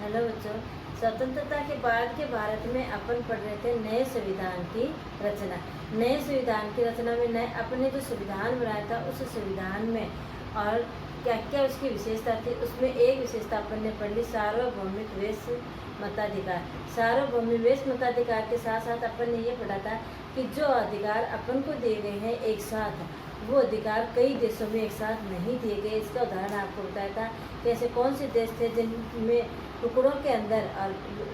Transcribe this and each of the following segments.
Hello बच्चों। स्वतंत्रता के बाद के भारत में अपन पढ़ रहे थे नए संविधान की रचना। नए संविधान की रचना में नए अपने जो संविधान बनाया था उस संविधान में और क्या क्या उसकी विशेषता थी, उसमें एक विशेषता अपन ने पढ़ ली, सार्वभौमिक वेश मताधिकार। सार्वभौमिक वेश मताधिकार के साथ साथ अपन ने ये पढ़ा था कि जो अधिकार अपन को दिए गए हैं एक साथ, वो अधिकार कई देशों में एक साथ नहीं दिए गए। इसका उदाहरण आपको बताया था कि ऐसे कौन से देश थे जिनमें टुकड़ों के अंदर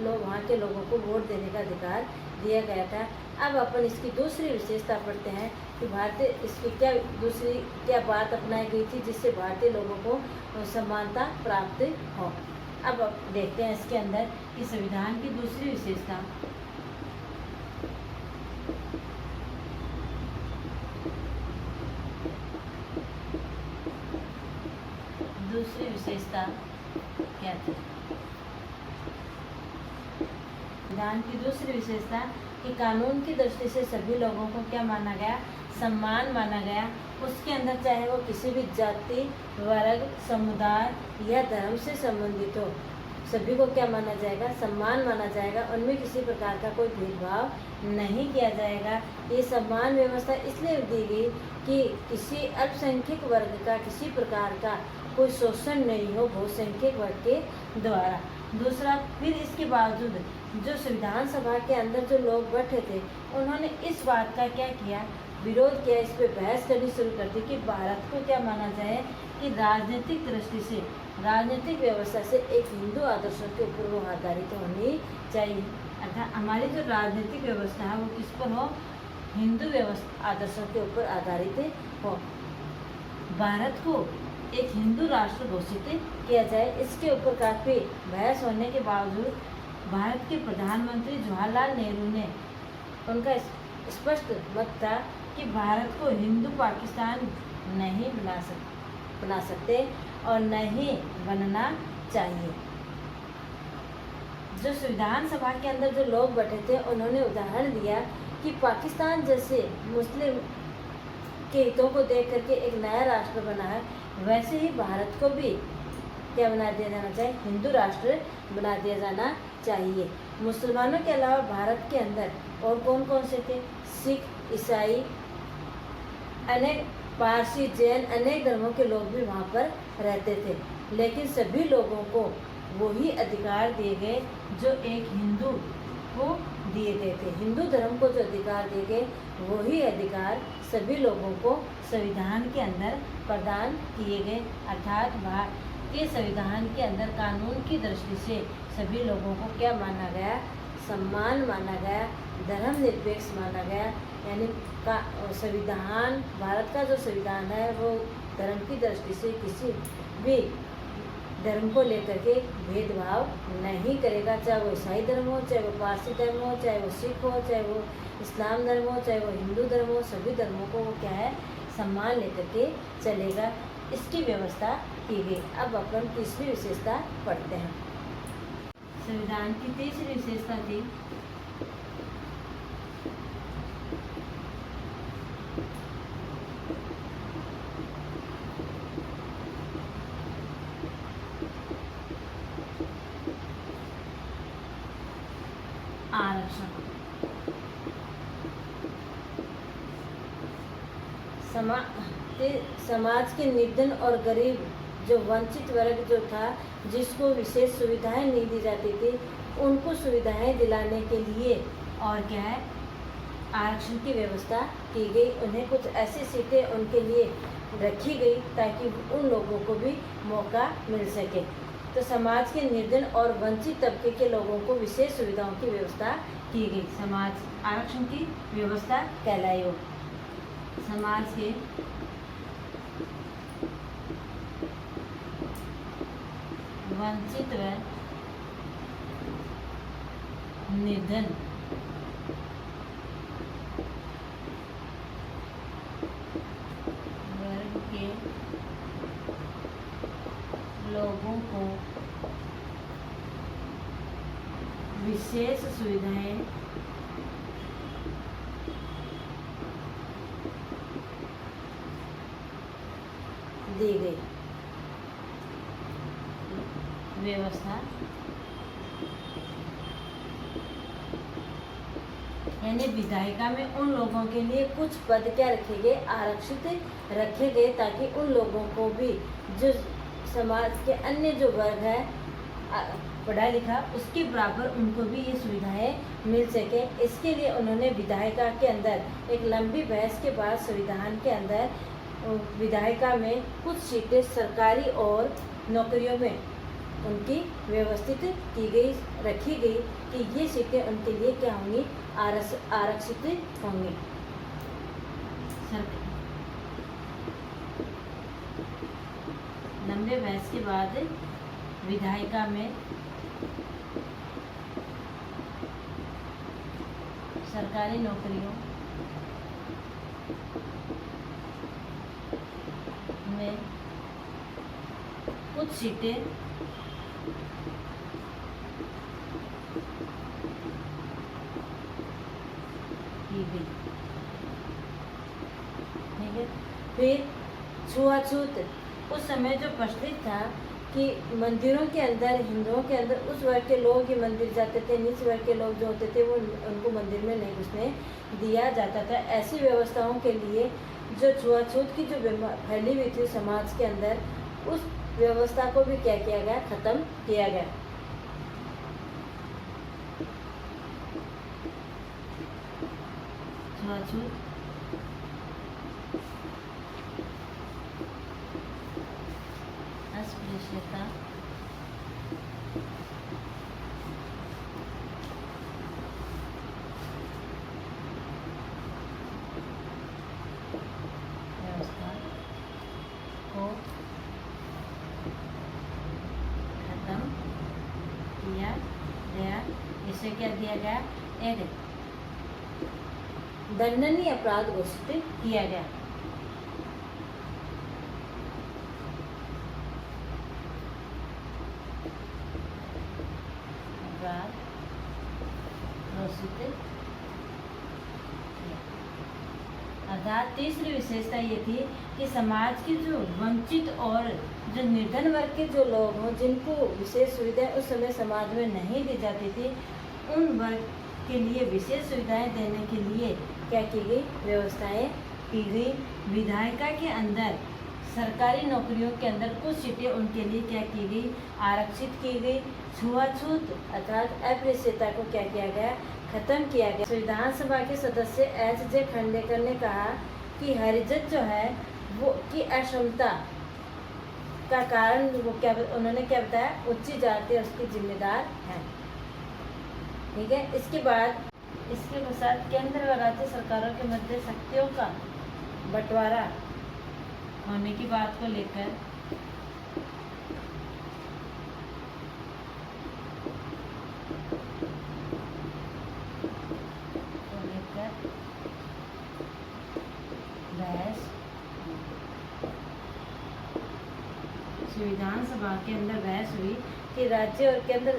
लोग वहाँ के लोगों को वोट देने का अधिकार दिया गया था। अब अपन इसकी दूसरी विशेषता पढ़ते हैं कि भारतीय इसकी क्या बात अपनाई गई थी जिससे भारतीय लोगों को समानता प्राप्त हो। अब देखते हैं इसके अंदर कि संविधान की दूसरी विशेषता। दूसरी विशेषता क्या थी? संविधान की दूसरी विशेषता कि कानून की दृष्टि से सभी लोगों को क्या माना गया? सम्मान माना गया। उसके अंदर चाहे वो किसी भी जाति, वर्ग, समुदाय या धर्म से संबंधित हो, सभी को क्या माना जाएगा? सम्मान माना जाएगा। उनमें किसी प्रकार का कोई भेदभाव नहीं किया जाएगा। ये सम्मान व्यवस्था इसलिए दी गई कि किसी अल्पसंख्यक वर्ग का किसी प्रकार का कोई शोषण नहीं हो बहुसंख्यक वर्ग के द्वारा। दूसरा, फिर इसके बावजूद जो संविधान सभा के अंदर जो लोग बैठे थे उन्होंने इस बात का क्या किया? विरोध किया, इस पे बहस करनी शुरू कर दी कि भारत को क्या माना जाए कि राजनीतिक दृष्टि से, राजनीतिक व्यवस्था से एक हिंदू आदर्शों के ऊपर वो आधारित होनी चाहिए। अर्थात हमारी जो राजनीतिक व्यवस्था है वो किस पर हो? हिंदू व्यवस्था आदर्शों के ऊपर आधारित हो। भारत को एक हिंदू राष्ट्र घोषित किया जाए। इसके ऊपर काफ़ी बहस होने के बावजूद भारत के प्रधानमंत्री जवाहरलाल नेहरू ने, उनका स्पष्ट मत था कि भारत को हिंदू पाकिस्तान नहीं बना सकते और नहीं बनना चाहिए। जो संविधान सभा के अंदर जो लोग बैठे थे उन्होंने उदाहरण दिया कि पाकिस्तान जैसे मुस्लिम के हितों को देख करके एक नया राष्ट्र बना है, वैसे ही भारत को भी क्या बना दिया जाना चाहिए? हिंदू राष्ट्र बना दिया जाना चाहिए। मुसलमानों के अलावा भारत के अंदर और कौन कौन से थे? सिख, ईसाई, अनेक पारसी, जैन, अनेक धर्मों के लोग भी वहाँ पर रहते थे, लेकिन सभी लोगों को वही अधिकार दिए गए जो एक हिंदू को दिए गए थे। हिंदू धर्म को जो अधिकार दिए गए वही अधिकार सभी लोगों को संविधान के अंदर प्रदान किए गए। अर्थात भारत के संविधान के अंदर कानून की दृष्टि से सभी लोगों को क्या माना गया? सम्मान माना गया, धर्मनिरपेक्ष माना गया। यानी का संविधान, भारत का जो संविधान है वो धर्म की दृष्टि से किसी भी धर्म को लेकर के भेदभाव नहीं करेगा। चाहे वो ईसाई धर्म हो, चाहे वो पारसी धर्म हो, चाहे वो सिख हो, चाहे वो इस्लाम धर्म हो, चाहे वो हिंदू धर्म हो, सभी धर्मों को वो क्या है? सम्मान लेकर के चलेगा। इसकी व्यवस्था की गई। अब अपन तीसरी विशेषता पढ़ते हैं। संविधान की तीसरी विशेषता थी आरक्षण। समाज के निर्धन और गरीब जो वंचित वर्ग जो था, जिसको विशेष सुविधाएं नहीं दी जाती थी, उनको सुविधाएं दिलाने के लिए और क्या है? आरक्षण की व्यवस्था की गई। उन्हें कुछ ऐसी सीटें उनके लिए रखी गई ताकि उन लोगों को भी मौका मिल सके। तो समाज के निर्धन और वंचित तबके के लोगों को विशेष सुविधाओं की व्यवस्था की गई। समाज आरक्षण की व्यवस्था कहलाई हो। समाज के वंचित व निर्धन वर्ग के लोगों को विशेष सुविधाएं दी गई। व्यवस्था यानी विधायिका में उन लोगों के लिए कुछ पद क्या रखे गए, आरक्षित रखे गए, ताकि उन लोगों को भी जो समाज के अन्य जो वर्ग है पढ़ा लिखा उसके बराबर उनको भी ये सुविधाएं मिल सके। इसके लिए उन्होंने विधायिका के अंदर एक लंबी बहस के बाद संविधान के अंदर विधायिका में कुछ सीटें सरकारी और नौकरियों में उनकी व्यवस्थित की गई, रखी गई कि ये सीटें उनके लिए क्या होंगी, आरक्षित होंगी। लंबे बहस के बाद विधायिका में सरकारी नौकरियों में कुछ सीटें की गई। ठीक है, फिर छुआछूत उस समय जो प्रचलित था कि मंदिरों के अंदर, हिंदुओं के अंदर उस वर्ग के लोग ही मंदिर जाते थे, नीच वर्ग के लोग जो होते थे वो उनको मंदिर में नहीं घुसने दिया जाता था। ऐसी व्यवस्थाओं के लिए जो छुआछूत की जो फैली हुई थी समाज के अंदर, उस व्यवस्था को भी क्या किया गया, खत्म किया गया। छुआछूत अस्पृश्यता व्यवस्था को खत्म किया गया। इसे क्या दिया गया, एक दंडनीय अपराध घोषित किया गया। अर्थात तीसरी विशेषता ये थी कि समाज के जो वंचित और जो निर्धन वर्ग के जो लोग हों, जिनको विशेष सुविधाएं उस समय समाज में नहीं दी जाती थी, उन वर्ग के लिए विशेष सुविधाएं देने के लिए क्या की गई, व्यवस्थाएं की गई। विधायिका के अंदर सरकारी नौकरियों के अंदर कुछ सीटें उनके लिए क्या की गई, आरक्षित की गई। छुआछूत अर्थात अस्पृश्यता को क्या किया गया, खत्म किया गया। संविधान सभा के सदस्य एच.जे. खांडेकर ने कहा कि हरिजन जो है वो की अक्षमता का कारण वो क्या, उन्होंने क्या बताया, उच्च जाति उसकी जिम्मेदार है। ठीक है, इसके बाद इसके पश्चात केंद्र व राज्य सरकारों के मध्य शक्तियों का बंटवारा होने की बात को लेकर बहस संविधान सभा के अंदर बहस हुई कि राज्य और केंद्र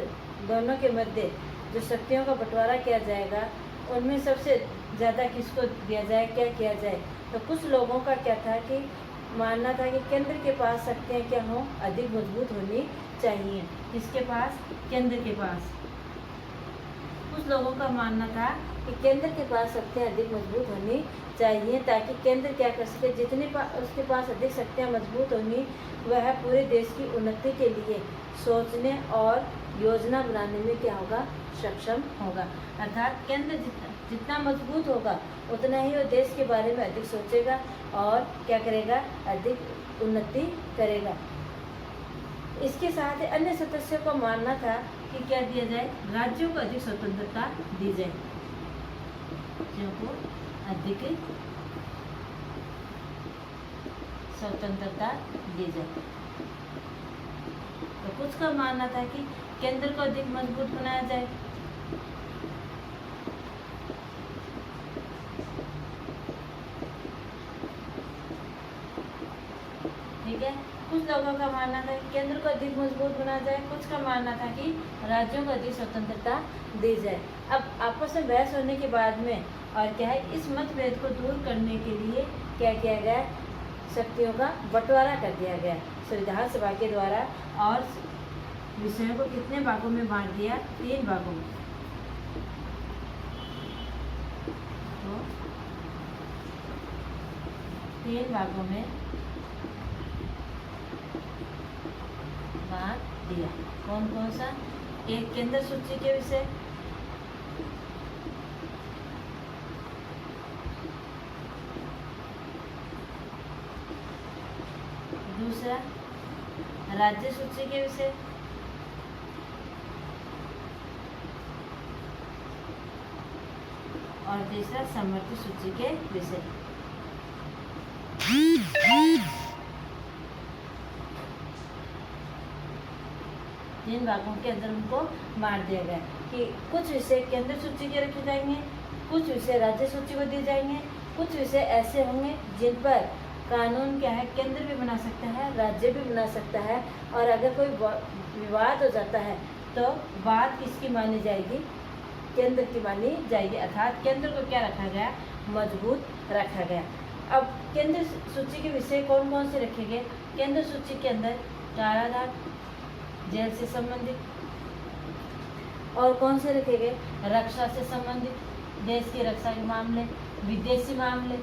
दोनों के मध्य जो शक्तियों का बंटवारा किया जाएगा, उनमें सबसे ज़्यादा किसको दिया जाए, क्या किया जाए। तो कुछ लोगों का क्या था कि मानना था कि केंद्र के पास शक्तियाँ क्या हों, अधिक मजबूत होनी चाहिए। किसके पास, केंद्र के पास। कुछ लोगों का मानना था कि केंद्र के पास शक्तियाँ अधिक मजबूत होनी चाहिए, ताकि केंद्र क्या कर सके, जितनी उसके पास अधिक शक्तियाँ मजबूत होंगी, वह पूरे देश की उन्नति के लिए सोचने और योजना बनाने में क्या होगा, सक्षम होगा। अर्थात केंद्र जितना मजबूत होगा उतना ही वो देश के बारे में अधिक सोचेगा और क्या करेगा, अधिक उन्नति करेगा। इसके साथ ही अन्य सदस्यों को मानना था कि क्या दिया जाए, राज्यों को अधिक स्वतंत्रता दी जाए, राज्यों को अधिक स्वतंत्रता दी जाए। तो कुछ का मानना था कि केंद्र को अधिक मजबूत बनाया जाए। ठीक है, कुछ लोगों का मानना था कि केंद्र को अधिक मजबूत बनाया जाए, कुछ का मानना था कि राज्यों को अधिक स्वतंत्रता दी जाए। अब आपस में बहस होने के बाद में और क्या है, इस मतभेद को दूर करने के लिए क्या किया गया, शक्तियों का बंटवारा कर दिया गया संविधान सभा के द्वारा। और विषयों को कितने भागों में बांट दिया, 3 भागों में। को 3 भागों में बांट दिया। कौन कौन सा? एक, केंद्र सूची के विषय, दूसरा राज्य सूची के विषय, और तीसरा समवर्ती सूची के विषय। तीन भागों के अंदर उनको बांट दिया गया कि कुछ विषय केंद्र सूची के रखे जाएंगे, कुछ विषय राज्य सूची को दिए जाएंगे, कुछ विषय ऐसे होंगे जिन पर कानून क्या है, केंद्र भी बना सकता है, राज्य भी बना सकता है, और अगर कोई विवाद हो जाता है तो बात किसकी मानी जाएगी? केंद्र की मानी जाएगी। अर्थात केंद्र को क्या रखा गया? मजबूत रखा गया। अब केंद्र सूची के विषय कौन कौन से रखे गए? केंद्र सूची के अंदर कारागार, जेल से संबंधित, और कौन से रखे गए? रक्षा से संबंधित, देश की रक्षा के मामले, विदेशी मामले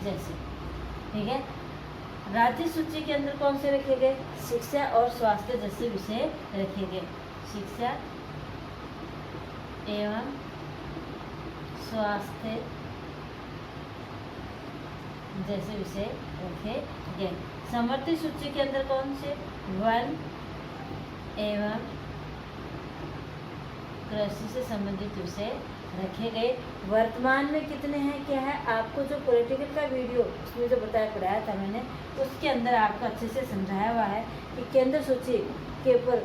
जैसे, ठीक है। राज्य सूची के अंदर कौन से रखे गए? शिक्षा और स्वास्थ्य जैसे विषय रखे गए। शिक्षा एवं स्वास्थ्य जैसे विषय रखे गए। समवर्ती सूची के अंदर कौन से? वन एवं कृषि से संबंधित विषय रखे गए। वर्तमान में कितने हैं, क्या है? आपको जो पॉलिटिकल का वीडियो उसमें जो पढ़ाया था मैंने, उसके अंदर आपको अच्छे से समझाया हुआ है कि केंद्र सूची के ऊपर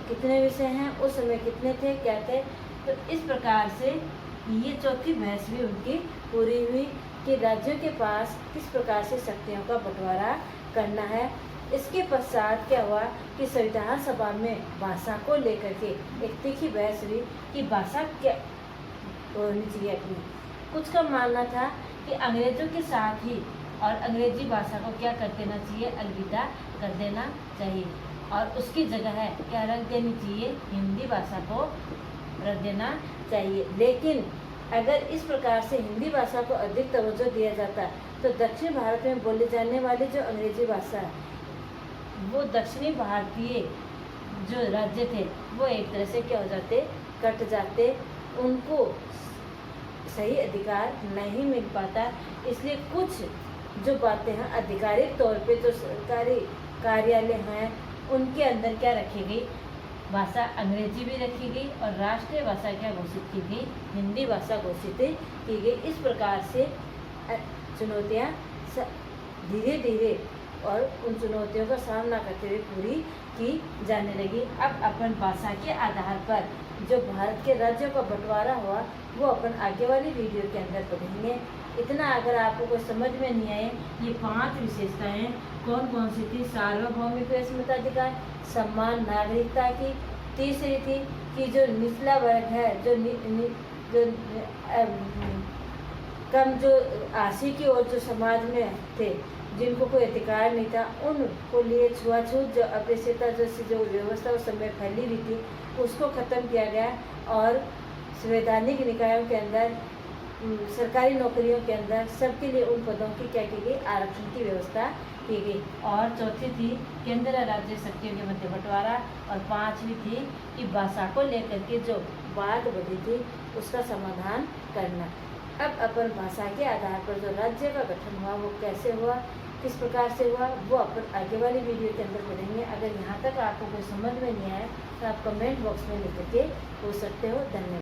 कितने विषय हैं, उस समय कितने थे, क्या थे। तो इस प्रकार से ये चौथी बहस भी उनकी पूरी हुई कि राज्यों के पास किस प्रकार से शक्तियों का बंटवारा करना है। इसके पश्चात क्या हुआ कि संविधान सभा में भाषा को लेकर के एक तीखी बहस हुई कि भाषा क्या होनी चाहिए अपनी। कुछ का मानना था कि अंग्रेजों के साथ ही और अंग्रेजी भाषा को क्या कर देना चाहिए? अलविदा कर देना चाहिए, और उसकी जगह है क्या रख देनी चाहिए? हिंदी भाषा को रख देना चाहिए। लेकिन अगर इस प्रकार से हिंदी भाषा को अधिक तवज्जो दिया जाता तो दक्षिण भारत में बोली जाने वाली जो अंग्रेजी भाषा है, वो दक्षिणी भारतीय जो राज्य थे वो एक तरह से क्या हो जाते? कट जाते, उनको सही अधिकार नहीं मिल पाता। इसलिए कुछ जो बातें हैं आधिकारिक तौर पे जो सरकारी कार्यालय हैं उनके अंदर क्या रखी गई? भाषा अंग्रेजी भी रखी गई, और राष्ट्रीय भाषा क्या घोषित की गई? हिंदी भाषा घोषित की गई। इस प्रकार से चुनौतियाँ धीरे धीरे और उन चुनौतियों का सामना करते हुए पूरी की जाने लगी। अब अपन भाषा के आधार पर जो भारत के राज्यों का बंटवारा हुआ वो अपन आगे वाली वीडियो के अंदर पढ़ेंगे। इतना अगर आपको कोई समझ में नहीं आए, ये 5 विशेषताएं कौन कौन सी थी? सार्वभौमिक व मताधिकार, सम्मान नागरिकता की। तीसरी थी कि जो निचला वर्ग है, जो कम जो आशिकी और जो समाज में थे जिनको कोई अधिकार नहीं था, उनको लिए छुआछूत जो अपेक्षिता जो व्यवस्था उस समय फैली हुई थी उसको ख़त्म किया गया, और संवैधानिक निकायों के अंदर सरकारी नौकरियों के अंदर सबके लिए उन पदों की क्या की गई? आरक्षण की व्यवस्था की गई। और चौथी थी केंद्र और राज्य शक्तियों के मध्य बंटवारा, और 5वीं थी कि भाषा को लेकर के जो बात बढ़ी थी उसका समाधान करना। अब अपन भाषा के आधार पर जो राज्य का गठन हुआ वो कैसे हुआ, किस प्रकार से हुआ, वो अपन आगे वाली वीडियो के अंदर पढ़ेंगे। अगर यहाँ तक आपको कोई समझ में नहीं आया तो आप कमेंट बॉक्स में लिख के पूछ सकते हो। धन्यवाद।